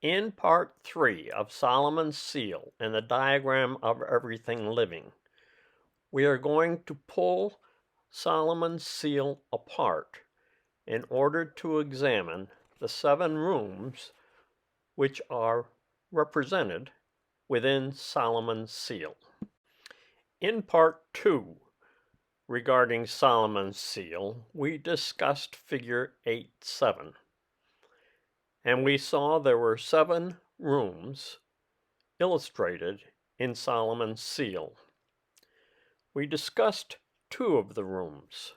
In part 3 of Solomon's Seal and the diagram of everything living, we are going to pull Solomon's Seal apart in order to examine the 7 rooms which are represented within Solomon's Seal. In part 2, regarding Solomon's Seal, we discussed figure 8.7. And we saw there were 7 rooms illustrated in Solomon's Seal. We discussed 2 of the rooms.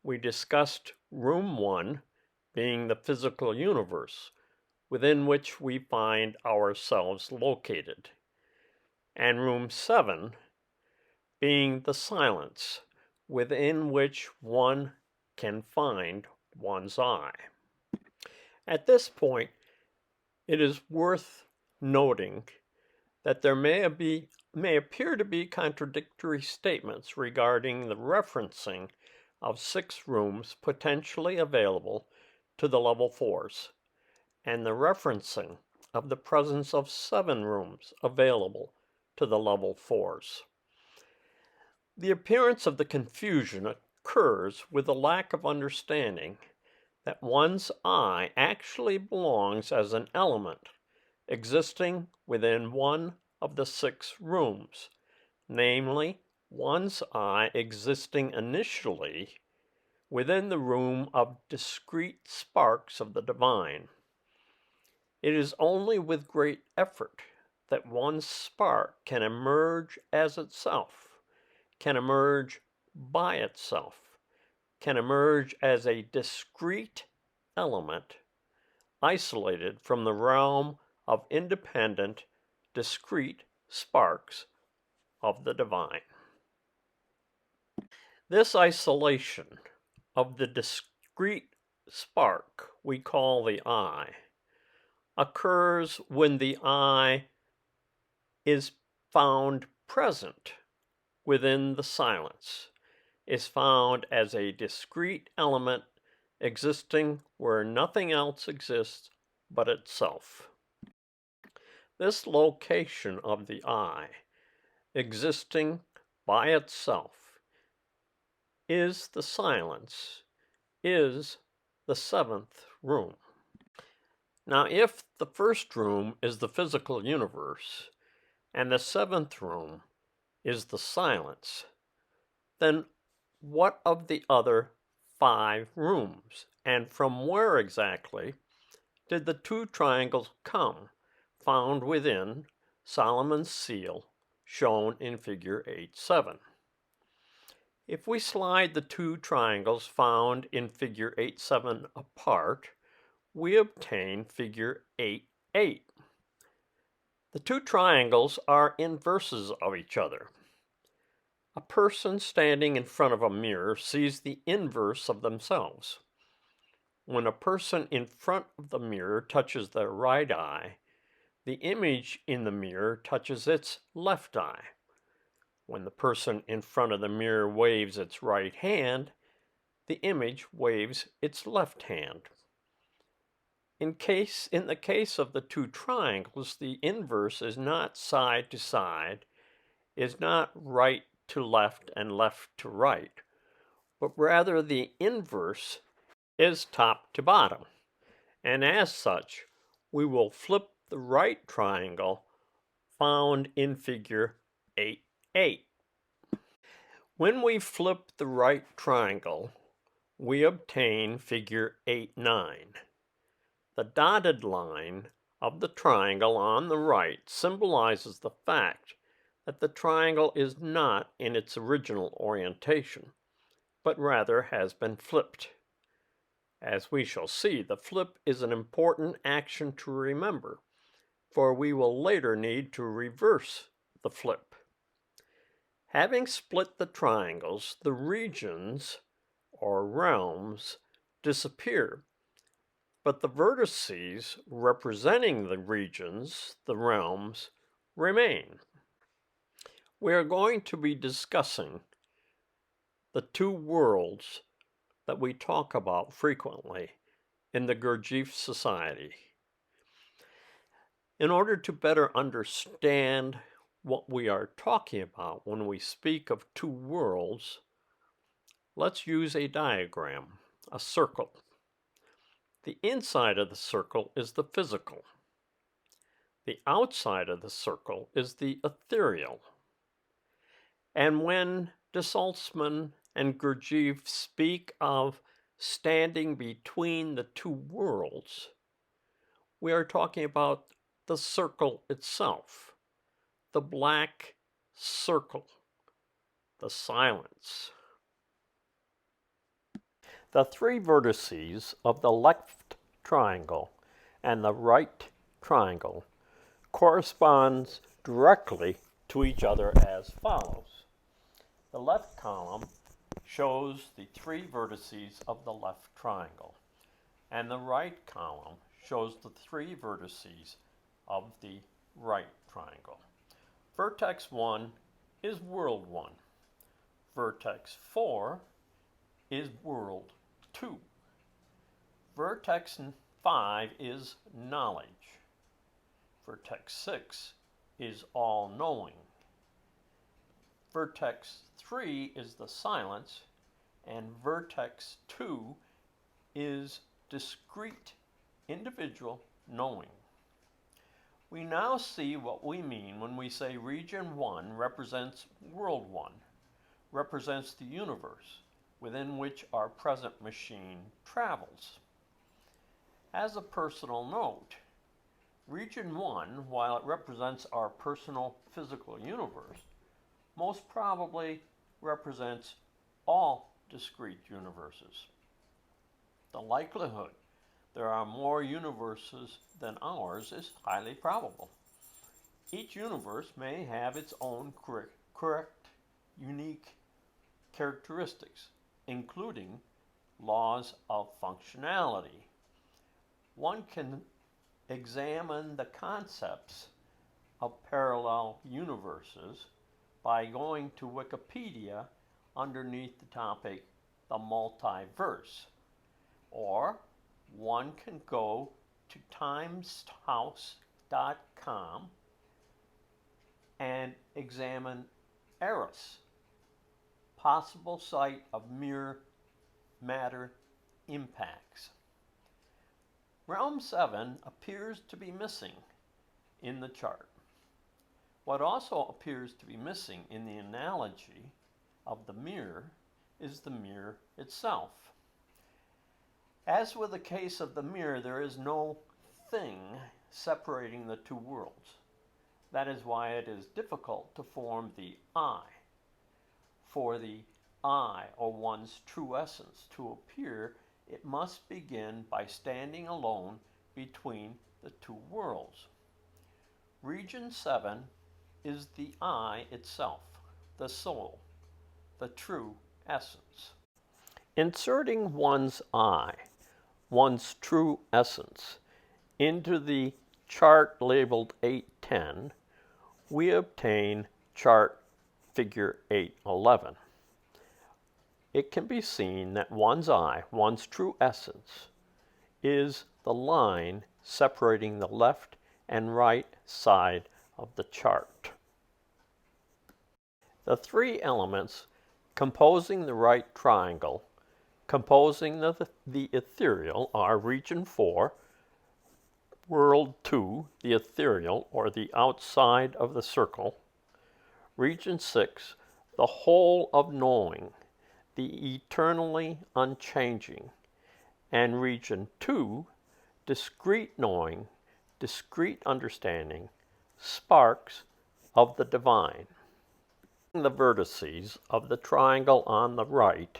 We discussed room 1 being the physical universe within which we find ourselves located, and room 7 being the silence within which one can find one's I. At this point, it is worth noting that there may appear to be contradictory statements regarding the referencing of 6 rooms potentially available to the level 4s, and the referencing of the presence of 7 rooms available to the level 4s. The appearance of the confusion occurs with a lack of understanding that one's I actually belongs as an element existing within one of the 6 rooms, namely one's I existing initially within the room of discrete sparks of the divine. It is only with great effort that one's spark can emerge as itself, can emerge by itself, can emerge as a discrete element isolated from the realm of independent, discrete sparks of the divine. This isolation of the discrete spark we call the I occurs when the I is found present within the silence, is found as a discrete element existing where nothing else exists but itself. This location of the I, existing by itself, is the silence, is the 7th room. Now, if the first room is the physical universe, and the 7th room is the silence, then what of the other 5 rooms, and from where exactly did the 2 triangles come found within Solomon's Seal shown in figure 8.7? If we slide the 2 triangles found in figure 8.7 apart, we obtain figure 8.8. The 2 triangles are inverses of each other. A person standing in front of a mirror sees the inverse of themselves. When a person in front of the mirror touches their right eye, the image in the mirror touches its left eye. When the person in front of the mirror waves its right hand, the image waves its left hand. In the case of the 2 triangles, the inverse is not side to side, is not right to left and left to right, but rather the inverse is top to bottom. And as such, we will flip the right triangle found in figure 8.8. When we flip the right triangle, we obtain figure 8.9. The dotted line of the triangle on the right symbolizes the fact that the triangle is not in its original orientation, but rather has been flipped. As we shall see, the flip is an important action to remember, for we will later need to reverse the flip. Having split the triangles, the regions, or realms, disappear, but the vertices representing the regions, the realms, remain. We are going to be discussing the 2 worlds that we talk about frequently in the Gurdjieff Society. In order to better understand what we are talking about when we speak of two worlds, let's use a diagram, a circle. The inside of the circle is the physical. The outside of the circle is the ethereal. And when de Salzmann and Gurdjieff speak of standing between the two worlds, we are talking about the circle itself, the black circle, the silence. The three vertices of the left triangle and the right triangle corresponds directly to each other as follows. The left column shows the three vertices of the left triangle, and the right column shows the three vertices of the right triangle. Vertex 1 is world 1. Vertex 4 is world 2. Vertex 5 is knowledge. Vertex 6 is all-knowing. Vertex 3 is the silence, and vertex 2 is discrete individual knowing. We now see what we mean when we say region 1 represents world 1, represents the universe within which our present machine travels. As a personal note, region 1, while it represents our personal physical universe, most probably represents all discrete universes. The likelihood there are more universes than ours is highly probable. Each universe may have its own correct, unique characteristics, including laws of functionality. One can examine the concepts of parallel universes by going to Wikipedia underneath the topic, the multiverse, or one can go to timeshouse.com and examine Eris, possible site of mirror matter impacts. Realm 7 appears to be missing in the chart. What also appears to be missing in the analogy of the mirror is the mirror itself. As with the case of the mirror, there is no thing separating the two worlds. That is why it is difficult to form the I. For the I, or one's true essence, to appear, it must begin by standing alone between the two worlds. Region 7 is the I itself, the soul, the true essence. Inserting one's I, one's true essence, into the chart labeled 810, we obtain chart figure 811. It can be seen that one's I, one's true essence, is the line separating the left and right side of the chart. The three elements composing the right triangle, composing the ethereal, are region 4, world 2, the ethereal or the outside of the circle, region 6, the whole of knowing, the eternally unchanging, and region 2, discrete knowing, discrete understanding, sparks of the divine. The vertices of the triangle on the right,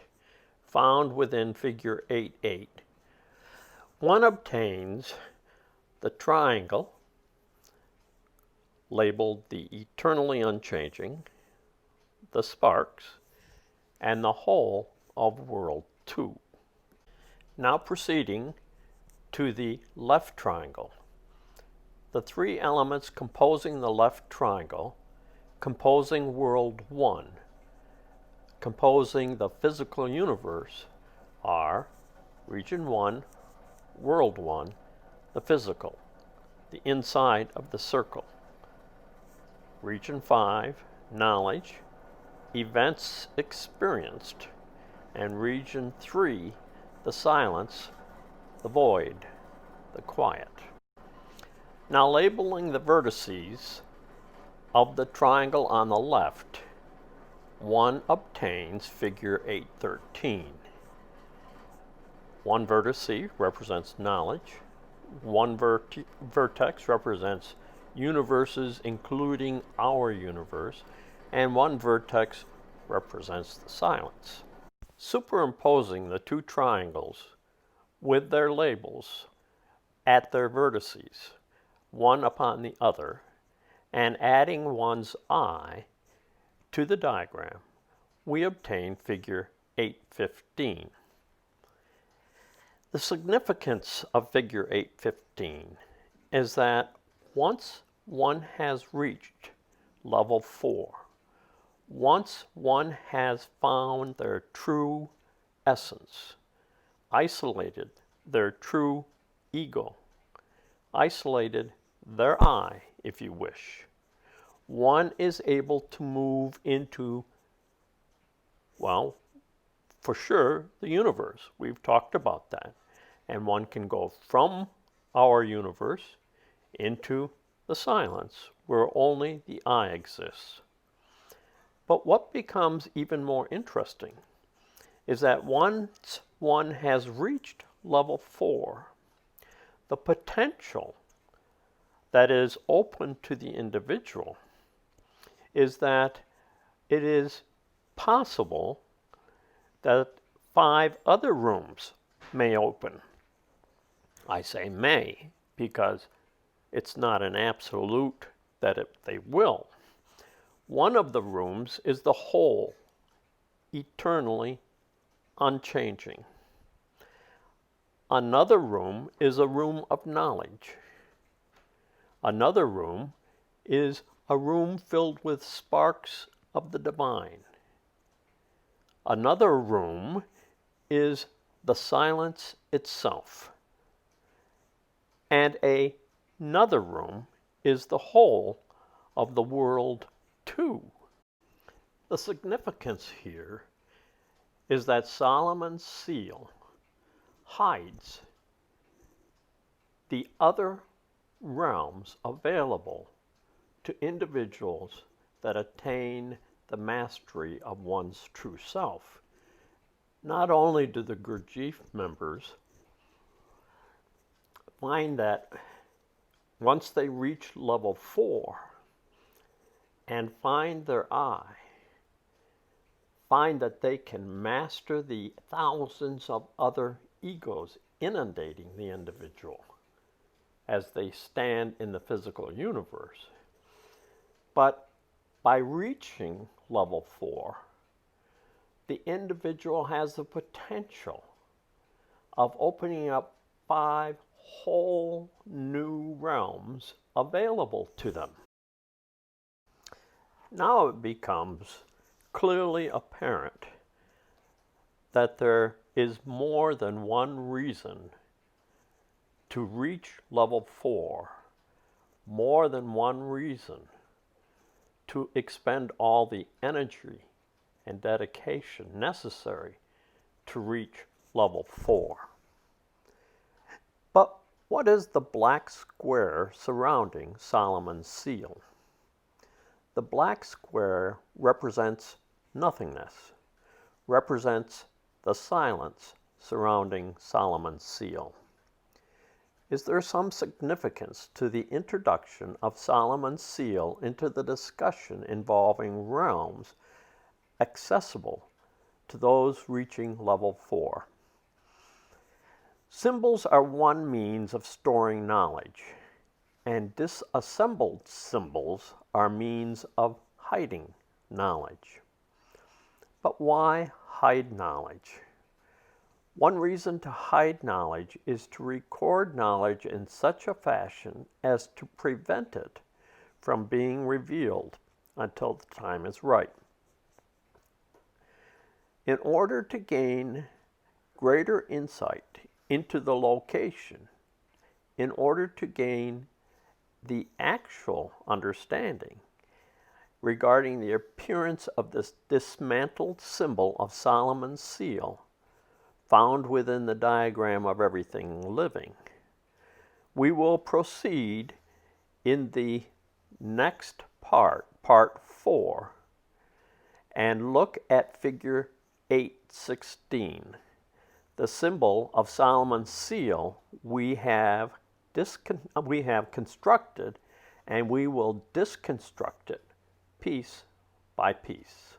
found within figure 8.8, one obtains the triangle labeled the eternally unchanging, the sparks, and the whole of world 2. Now proceeding to the left triangle. The three elements composing the left triangle, composing world 1, composing the physical universe, are region 1, world 1, the physical, the inside of the circle. Region 5, knowledge, events experienced. And region 3, the silence, the void, the quiet. Now labeling the vertices of the triangle on the left, one obtains figure 813. One vertice represents knowledge, one vertex represents universes including our universe, and one vertex represents the silence. Superimposing the two triangles with their labels at their vertices, one upon the other, and adding one's eye to the diagram, we obtain figure 815. The significance of figure 815 is that once one has reached level 4, once one has found their true essence, isolated their true ego, isolated their I, if you wish, one is able to move into, well, for sure, the universe. We've talked about that. And one can go from our universe into the silence, where only the I exists. But what becomes even more interesting is that once one has reached level 4, the potential that is open to the individual is that it is possible that 5 other rooms may open. I say may because it's not an absolute that they will. One of the rooms is the whole, eternally unchanging. Another room is a room of knowledge. Another room is a room filled with sparks of the divine. Another room is the silence itself. And another room is the whole of the world too. The significance here is that Solomon's seal hides the other realms available to individuals that attain the mastery of one's true self. Not only do the Gurdjieff members find that once they reach level 4 and find their I, find that they can master the thousands of other egos inundating the individual as they stand in the physical universe. But by reaching level 4, the individual has the potential of opening up 5 whole new realms available to them. Now it becomes clearly apparent that there is more than one reason to reach level 4, more than one reason to expend all the energy and dedication necessary to reach level 4. But what is the black square surrounding Solomon's seal? The black square represents nothingness, represents the silence surrounding Solomon's seal. Is there some significance to the introduction of Solomon's seal into the discussion involving realms accessible to those reaching level 4? Symbols are one means of storing knowledge, and disassembled symbols are means of hiding knowledge. But why hide knowledge? One reason to hide knowledge is to record knowledge in such a fashion as to prevent it from being revealed until the time is right. In order to gain greater insight into the location, in order to gain the actual understanding regarding the appearance of this dismantled symbol of Solomon's seal found within the diagram of everything living. We will proceed in the next part, part 4, and look at figure 8:16. The symbol of Solomon's seal we have constructed, and we will disconstruct it piece by piece.